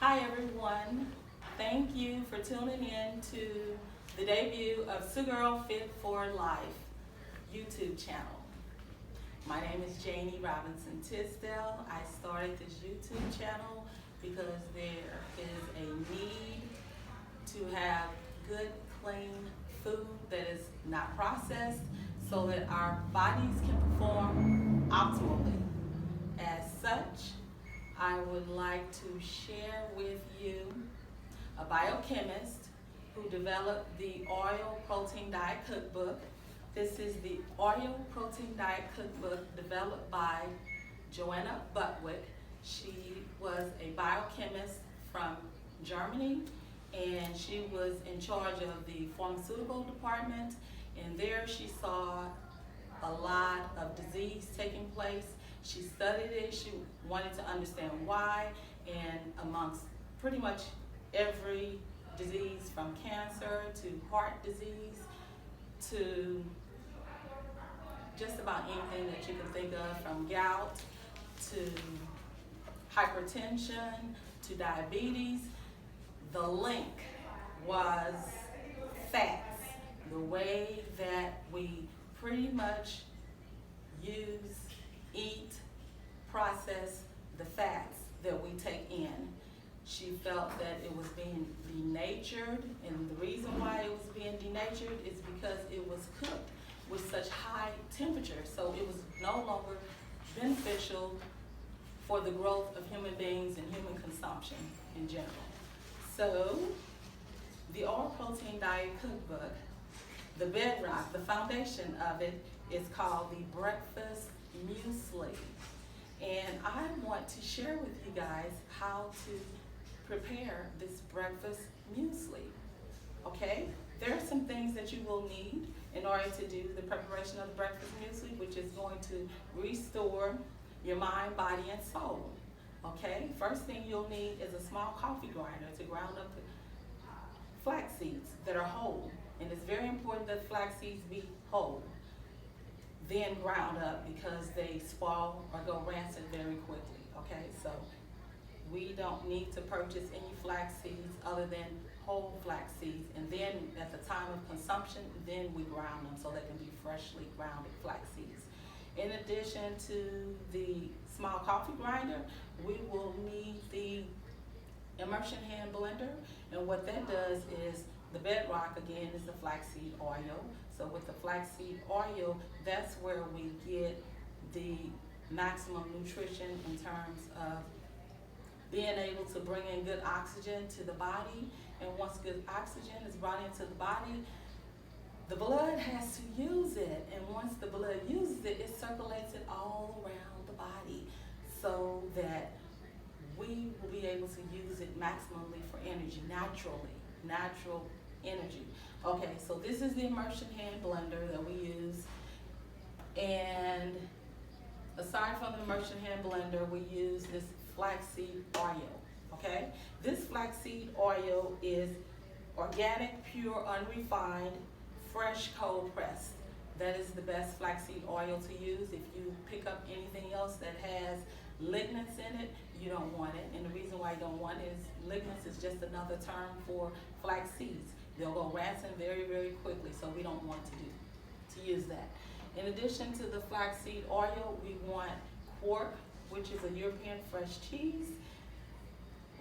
Hi everyone, thank you for tuning in to the debut of Girl Fit for Life YouTube channel. My name is Janie Robinson Tisdale. I started this YouTube channel because there is a need to have good, clean food that is not processed so that our bodies can perform optimally. As such, I would like to share with you a biochemist who developed the Oil Protein Diet Cookbook. This is the Oil Protein Diet Cookbook developed by Johanna Budwig. She was a biochemist from Germany, and she was in charge of the pharmaceutical department, and there she saw a lot of disease taking place. She studied it, she wanted to understand why, and amongst pretty much every disease from cancer to heart disease to just about anything that you can think of, from gout to hypertension to diabetes, the link was fats, the way that we pretty much use, eat, process the fats that we take in. She felt that it was being denatured, and the reason why it was being denatured is because it was cooked with such high temperature, so it was no longer beneficial for the growth of human beings and human consumption in general. So the Oil Protein Diet Cookbook, the bedrock, the foundation of it is called the Breakfast Muesli. And I want to share with you guys how to prepare this breakfast muesli. Okay? There are some things that you will need in order to do the preparation of the breakfast muesli, which is going to restore your mind, body, and soul. Okay? First thing you'll need is a small coffee grinder to ground up the flax seeds that are whole. And it's very important that flax seeds be whole, then ground up, because they spoil or go rancid very quickly. Okay? So we don't need to purchase any flax seeds other than whole flax seeds, and then at the time of consumption, then we ground them so they can be freshly grounded flax seeds. In addition to the small coffee grinder, we will need the immersion hand blender, and what that does is, the bedrock again is the flaxseed oil. So with the flaxseed oil, that's where we get the maximum nutrition in terms of being able to bring in good oxygen to the body. And once good oxygen is brought into the body, the blood has to use it. And once the blood uses it, it circulates it all around the body so that we will be able to use it maximally for energy, naturally, natural energy. Okay, so this is the immersion hand blender that we use. And aside from the immersion hand blender, we use this flaxseed oil. Okay, this flaxseed oil is organic, pure, unrefined, fresh, cold pressed. That is the best flaxseed oil to use. If you pick up anything else that has lignans in it, you don't want it. And the reason why you don't want it is lignans is just another term for flax seeds. They'll go rancid very, very quickly, so we don't want to use that. In addition to the flaxseed oil, we want quark, which is a European fresh cheese,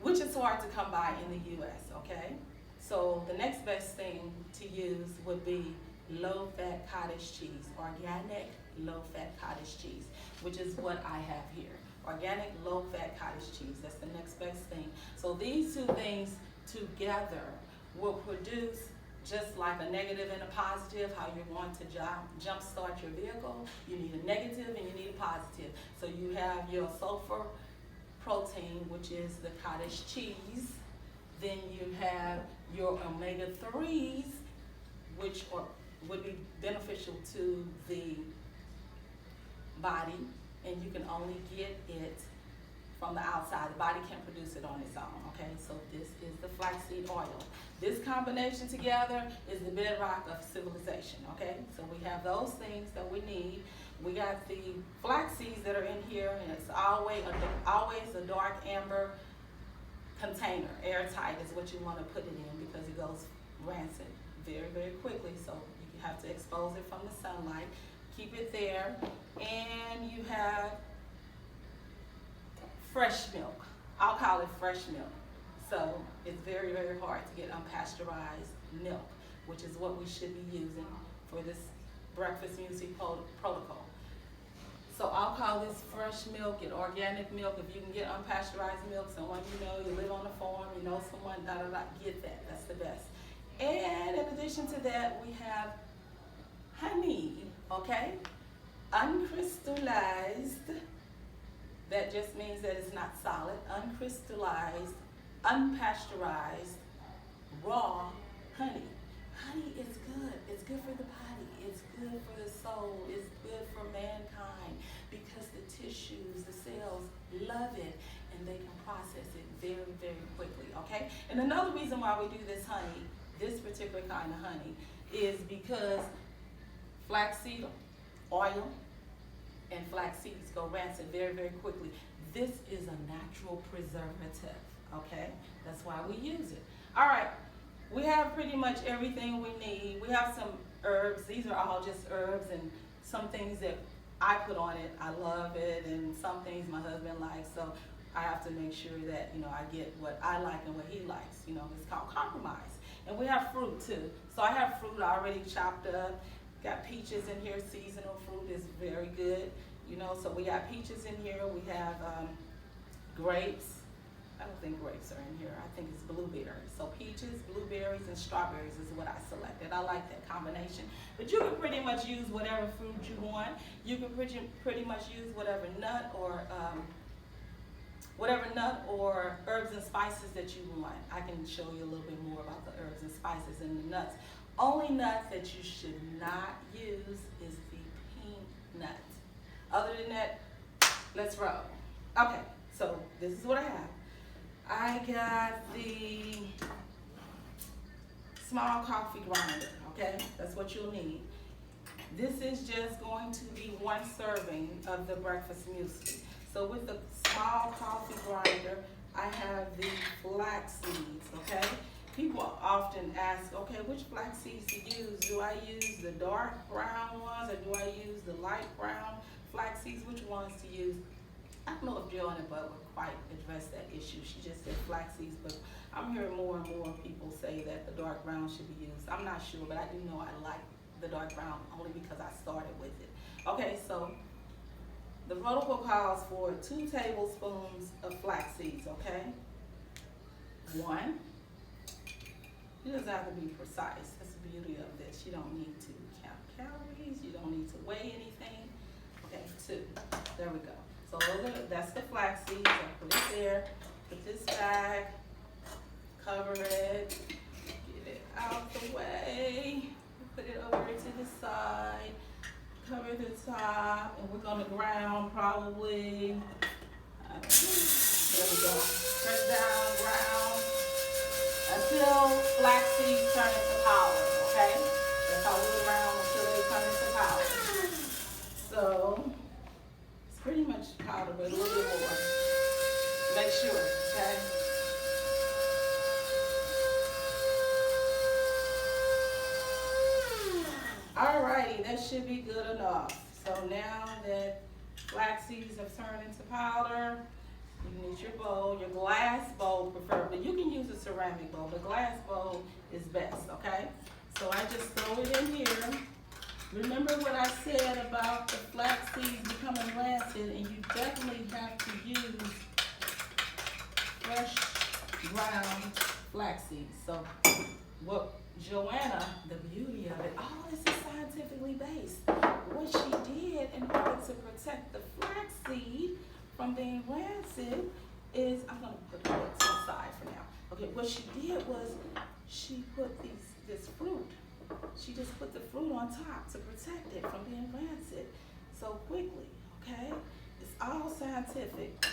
which is hard to come by in the US, okay? So the next best thing to use would be low-fat cottage cheese, organic low-fat cottage cheese, which is what I have here. Organic low-fat cottage cheese, that's the next best thing. So these two things together will produce, just like a negative and a positive, how you want to jump start your vehicle, you need a negative and you need a positive. So you have your sulfur protein, which is the cottage cheese. Then you have your omega-3s, which would be beneficial to the body, and you can only get it from the outside. The body can't produce it on its own, okay? So this is the flaxseed oil. This combination together is the bedrock of civilization, okay? So we have those things that we need. We got the flax seeds that are in here, and it's always a dark amber container. Airtight is what you want to put it in because it goes rancid very, very quickly. So you have to expose it from the sunlight. Keep it there. And you have fresh milk. I'll call it fresh milk. So it's very, very hard to get unpasteurized milk, which is what we should be using for this breakfast muesli protocol. So I'll call this fresh milk and organic milk. If you can get unpasteurized milk, someone you know, you live on a farm, you know someone, get that. That's the best. And in addition to that, we have honey, okay? Uncrystallized. That just means that it's not solid. Uncrystallized, unpasteurized, raw honey. Honey is good. It's good for the body. It's good for the soul. It's good for mankind because the tissues, the cells love it and they can process it very, very quickly, okay? And another reason why we do this honey, this particular kind of honey, is because flaxseed oil and flax seeds go rancid very, very quickly. This is a natural preservative, okay? That's why we use it. All right, we have pretty much everything we need. We have some herbs. These are all just herbs and some things that I put on it. I love it, and some things my husband likes, so I have to make sure that, you know, I get what I like and what he likes. You know, it's called compromise. And we have fruit too. So I have fruit already chopped up. Got peaches in here. Seasonal fruit is very good. You know, so we got peaches in here. We have grapes. I don't think grapes are in here. I think it's blueberries. So peaches, blueberries, and strawberries is what I selected. I like that combination. But you can pretty much use whatever fruit you want. You can pretty much use whatever nut or herbs and spices that you want. I can show you a little bit more about the herbs and spices and the nuts. Only nut that you should not use is the peanut. Other than that, let's roll. Okay, so this is what I have. I got the small coffee grinder, okay? That's what you'll need. This is just going to be one serving of the breakfast muesli. So with the small coffee grinder, I have the flax seeds, okay? People often ask, okay, which flax seeds to use? Do I use the dark brown ones or do I use the light brown flax seeds? Which ones to use? I don't know if Johanna would quite address that issue. She just said flax seeds, but I'm hearing more and more people say that the dark brown should be used. I'm not sure, but I do know I like the dark brown only because I started with it. Okay, so the protocol calls for 2 tablespoons of flax seeds, okay? 1. It doesn't have to be precise. That's the beauty of this. You don't need to count calories. You don't need to weigh anything. Okay, 2. There we go. So that's the flax seeds. I put it there. Put this back. Cover it. Get it out the way. Put it over to the side. Cover the top. And we're going to ground probably. I don't know. There we go. Press down, ground. Until flax seeds turn into powder, okay? That's how we ground until they turn into powder. So it's pretty much powder, but a little bit more. Make sure, okay? Alrighty, that should be good enough. So now that flax seeds have turned into powder, you need your bowl, your glass bowl preferably. You can use a ceramic bowl, but glass bowl is best, okay? So I just throw it in here. Remember what I said about the flax seeds becoming rancid, and you definitely have to use fresh ground flax seeds. So what Johanna, the beauty of it, all this is scientifically based. What she did in order to protect the flax seed from being rancid is, I'm going to put it to the side for now. Okay, what she did was she put this fruit. She just put the fruit on top to protect it from being rancid so quickly, okay? It's all scientific.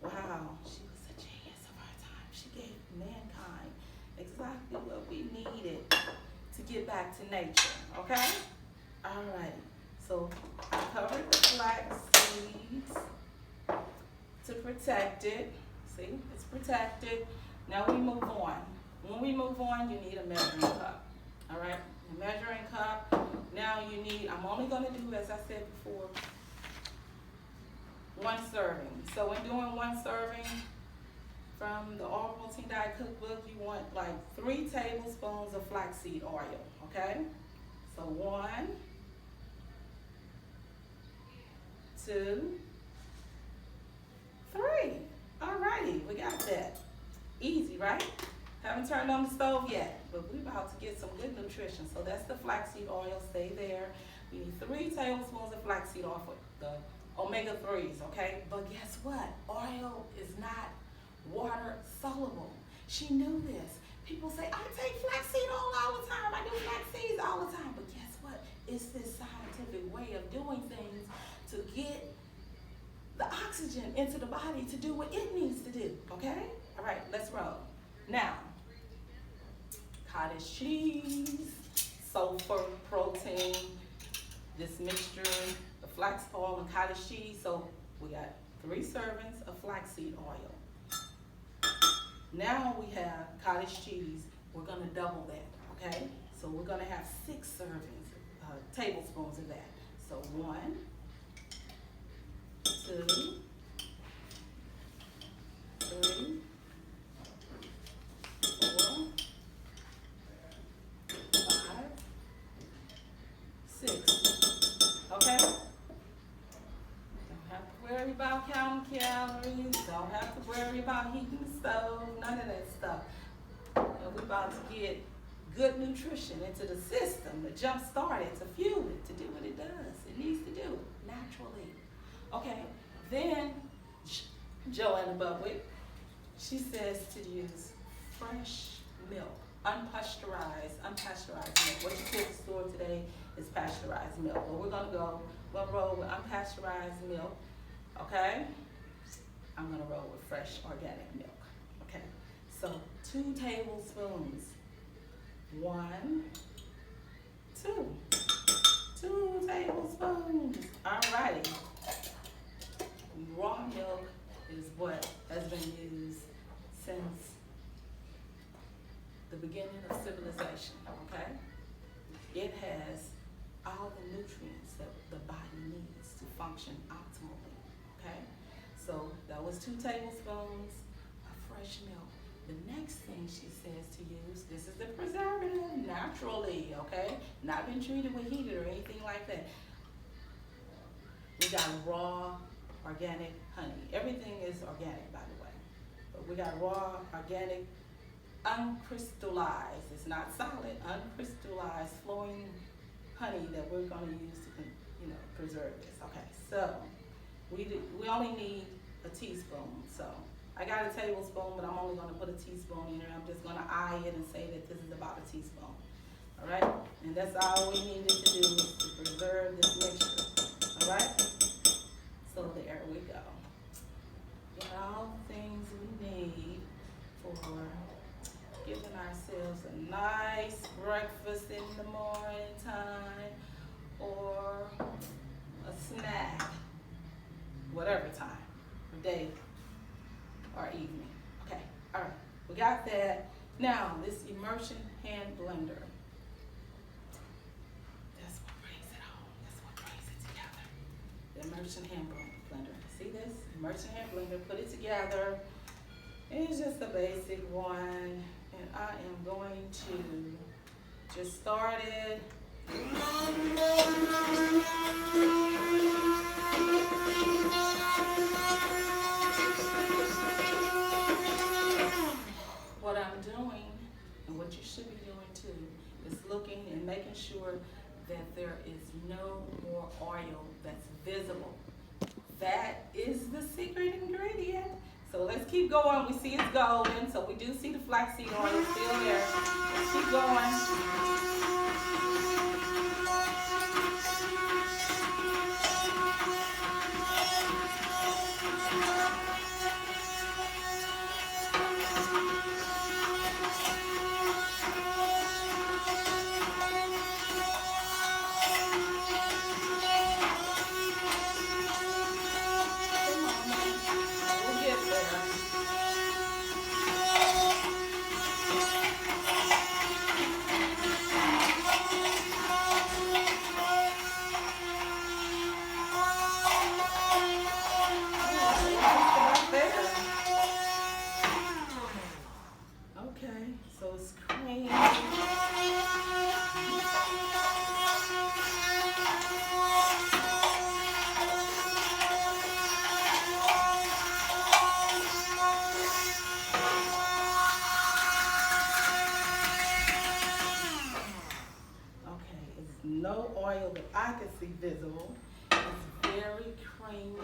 Wow, she was a genius of her time. She gave mankind exactly what we needed to get back to nature, okay? All right, so I covered the flax seeds to protect it. See, it's protected. Now we move on. When we move on, you need a measuring cup. All right, a measuring cup. Now you need, I'm only gonna do, as I said before, one serving. So when doing one serving from the All Protein Diet Cookbook, you want like 3 tablespoons of flaxseed oil, okay? So 1, 2, 3. Alrighty, we got that. Easy, right? Haven't turned on the stove yet, but we're about to get some good nutrition. So that's the flaxseed oil, stay there. We need 3 tablespoons of flaxseed oil for the omega-3s, okay? But guess what? Oil is not water soluble. She knew this. People say, I take flaxseed oil all the time. I do flax seeds all the time. But guess what? It's this scientific way of doing things to get the oxygen into the body to do what it needs to do, okay? All right, let's roll. Now, cottage cheese, sulfur, protein, this mixture, the flax oil and cottage cheese. So we got 3 servings of flaxseed oil. Now we have cottage cheese. We're gonna double that, okay? So we're gonna have 6 servings, tablespoons of that. So 1, 2, 3, 4, 5, 6. Okay? Don't have to worry about counting calories. Don't have to worry about heating the stove. None of that stuff. And we're about to get good nutrition into the system to jump start it, to fuel it, to do what it does. It needs to do naturally. Okay, then Johanna Budwig, she says to use fresh milk, unpasteurized milk. What you see at the store today is pasteurized milk. But we'll roll with unpasteurized milk, okay? I'm gonna roll with fresh organic milk, okay? So 2 tablespoons, 1, 2, 2 tablespoons, all righty. Raw milk is what has been used since the beginning of civilization, okay? It has all the nutrients that the body needs to function optimally, okay? So that was 2 tablespoons of fresh milk. The next thing she says to use, this is the preservative, naturally, okay? Not been treated with heat or anything like that. We got raw organic honey. Everything is organic, by the way. But we got raw, organic, uncrystallized. It's not solid, uncrystallized, flowing honey that we're going to use to, preserve this. Okay, so we only need a teaspoon. So I got a tablespoon, but I'm only going to put a teaspoon in there. I'm just going to eye it and say that this is about a teaspoon. All right, and that's all we needed to do is to preserve this mixture. All right. So there we go. Got all the things we need for giving ourselves a nice breakfast in the morning time or a snack, whatever time, day or evening. Okay, all right, we got that. Now, this immersion hand blender. That's what brings it home. That's what brings it together. The immersion hand blender. See this? Immersion hand blender. Put it together. It's just a basic one. And I am going to just start it. What I'm doing, and what you should be doing too, is looking and making sure that there is no more oil that's visible. That is the secret ingredient. So let's keep going. We see it's golden, so we do see the flaxseed oil still there. Let's keep going. We'll get there. I can see visible. It's very creamy,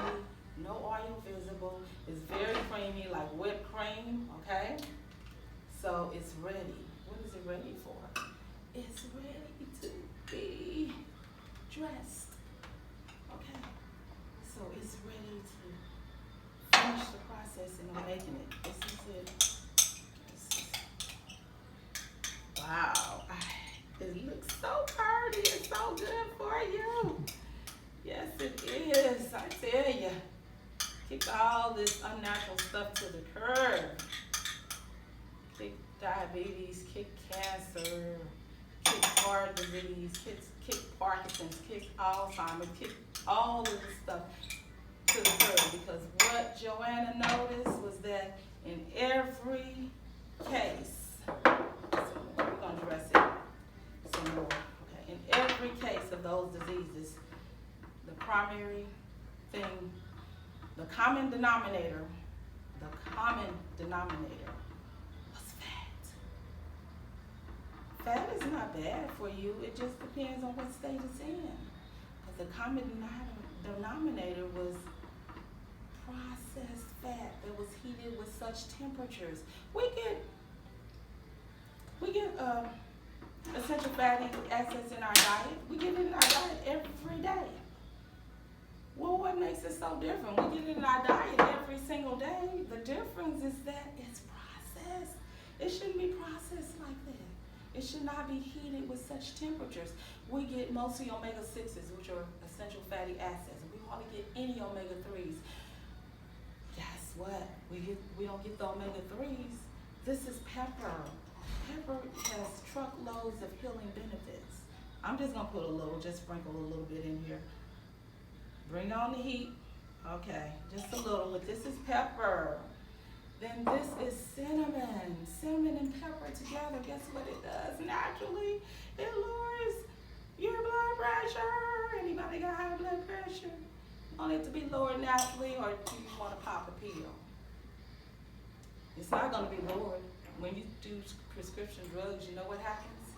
no oil visible. It's very creamy, like whipped cream, okay? So it's ready. What is it ready for? It's ready to be dressed, okay? So it's ready to finish the process in making it. This is it. This is, wow. It looks so pretty. It's so good for you. Yes, it is. I tell you. Kick all this unnatural stuff to the curb. Kick diabetes, kick cancer, kick heart disease, kick Parkinson's, kick Alzheimer's, kick all of this stuff to the curb. Because what Johanna noticed was that in every case, we're going to address it some more. Okay. In every case of those diseases, the primary thing, the common denominator was fat. Fat is not bad for you. It just depends on what state it's in. But the common denominator was processed fat that was heated with such temperatures. We get essential fatty acids in our diet. We get it in our diet every day. Well, what makes it so different? We get it in our diet every single day. The difference is that it's processed. It shouldn't be processed like that. It should not be heated with such temperatures. We get mostly omega-6s, which are essential fatty acids. We hardly get any omega-3s. Guess what? We don't get the omega-3s. This is pepper. Pepper has truckloads of healing benefits. I'm just going to put a little, just sprinkle a little bit in here. Bring on the heat. Okay, just a little. But this is pepper. Then this is cinnamon. Cinnamon and pepper together, guess what it does? Naturally, it lowers your blood pressure. Anybody got high blood pressure? You want it to be lowered naturally, or do you want to pop a pill? It's not going to be lowered. When you do prescription drugs, you know what happens?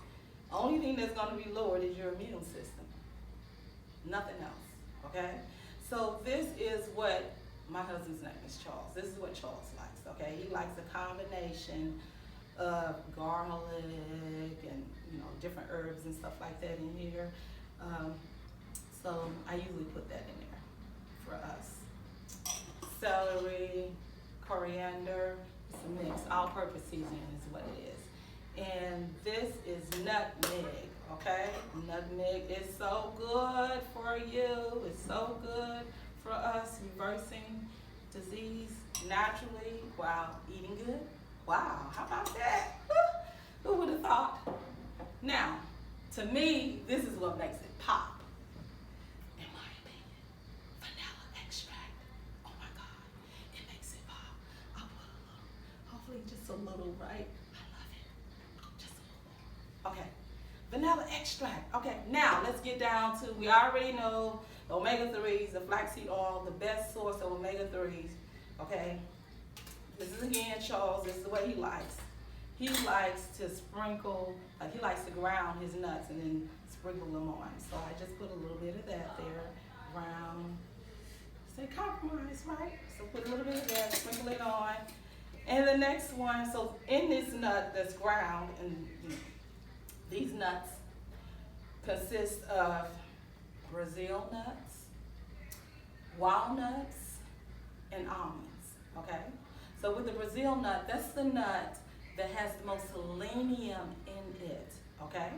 Only thing that's going to be lowered is your immune system. Nothing else. Okay, so this is what my husband's name is Charles. This is what Charles likes. Okay, he likes a combination of garlic and different herbs and stuff like that in here. So I usually put that in there for us. Celery, coriander, it's a mix. All-purpose seasoning is what it is. And this is nutmeg. Okay, nutmeg is so good for you. It's so good for us, reversing disease naturally while eating good. Wow, how about that? Who would have thought? Now, to me, this is what makes it pop. In my opinion, vanilla extract. Oh my God, it makes it pop. I'll put a little, hopefully just a little, right? I love it. Just a little more. Okay. Vanilla extract. Okay, now let's get down to, we already know the omega-3s, the flaxseed oil, the best source of omega-3s. Okay, this is again Charles, this is the way he likes. He likes to sprinkle, like he likes to ground his nuts and then sprinkle them on. So I just put a little bit of that there, ground. Say compromise, right? So put a little bit of that, sprinkle it on. And the next one, so in this nut that's ground, and these nuts consist of Brazil nuts, walnuts, and almonds, okay? So with the Brazil nut, that's the nut that has the most selenium in it, okay?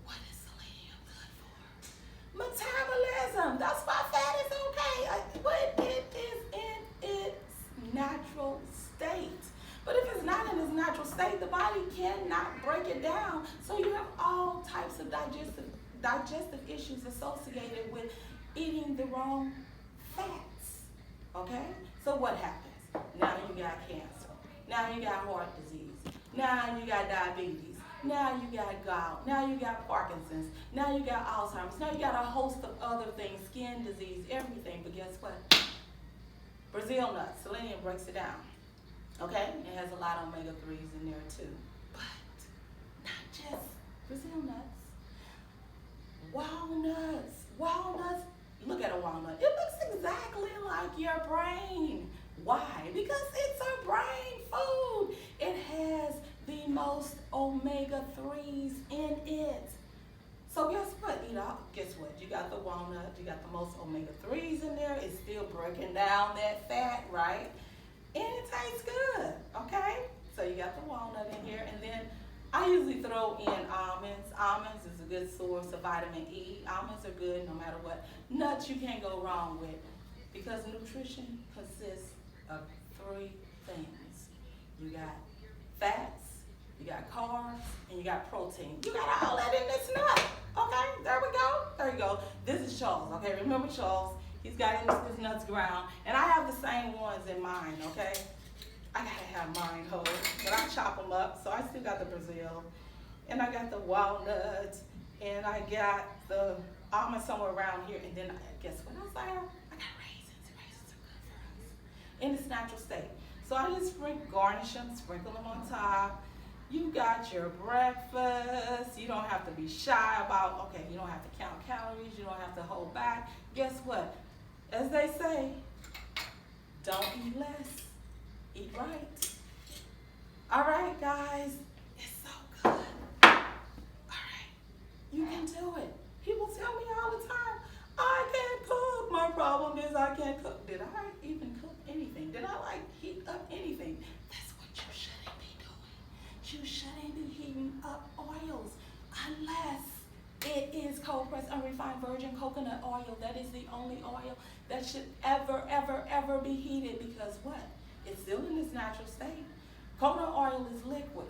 What is selenium good for? Metabolism. That's why fat is okay. But it is in its natural state. But if it's not in its natural state, the body cannot break it down. So you have all types of digestive issues associated with eating the wrong fats. Okay? So what happens? Now you got cancer. Now you got heart disease. Now you got diabetes. Now you got gout. Now you got Parkinson's. Now you got Alzheimer's. Now you got a host of other things, skin disease, everything. But guess what? Brazil nuts, selenium breaks it down. Okay? It has a lot of omega-3s in there too. But not just Brazil nuts. Walnuts. Walnuts. Look at a walnut. It looks exactly like your brain. Why? Because it's a brain food. It has the most omega-3s in it. So guess what? Guess what? You got the walnut, you got the most omega-3s in there. It's still breaking down that fat, right? And it tastes good, okay? So you got the walnut in here, and then I usually throw in almonds. Almonds is a good source of vitamin E. Almonds are good no matter what. Nuts you can't go wrong with, because nutrition consists of three things. You got fats, you got carbs, and you got protein. You got all that in this nut. Okay, there we go. There you go. This is Charles. Okay, remember Charles? He's got his nuts ground, and I have the same ones in mine. Okay, I gotta have mine whole, but I chop them up. So I still got the Brazil, and I got the walnuts, and I got the almonds somewhere around here, and then guess what else I have? I got raisins. Raisins are good for us in its natural state. So I just garnish them, sprinkle them on top. You got your breakfast. You don't have to be shy about, okay, you don't have to count calories. You don't have to hold back. Guess what? As they say, don't eat less, eat right. All right, guys, it's so good. All right, you can do it. People tell me all the time, I can't cook. My problem is I can't cook. Did I even cook anything? Did I heat up anything? That's what you shouldn't be doing. You shouldn't be heating up oils unless it is cold pressed unrefined virgin coconut oil. That is the only oil that should ever be heated, because what? It's still in its natural state. Coconut oil is liquid.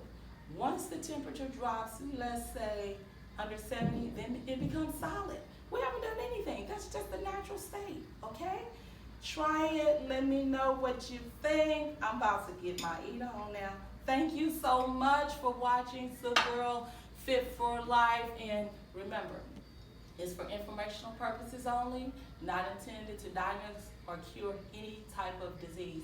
Once the temperature drops, let's say under 70, then it becomes solid. We haven't done anything. That's just the natural state, okay? Try it. Let me know what you think. I'm about to get my eat on now. Thank you so much for watching Supergirl Fit for Life. And remember, it's for informational purposes only, not intended to diagnose or cure any type of disease.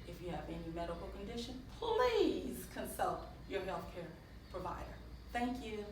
If you have any medical condition, please consult your healthcare provider. Thank you.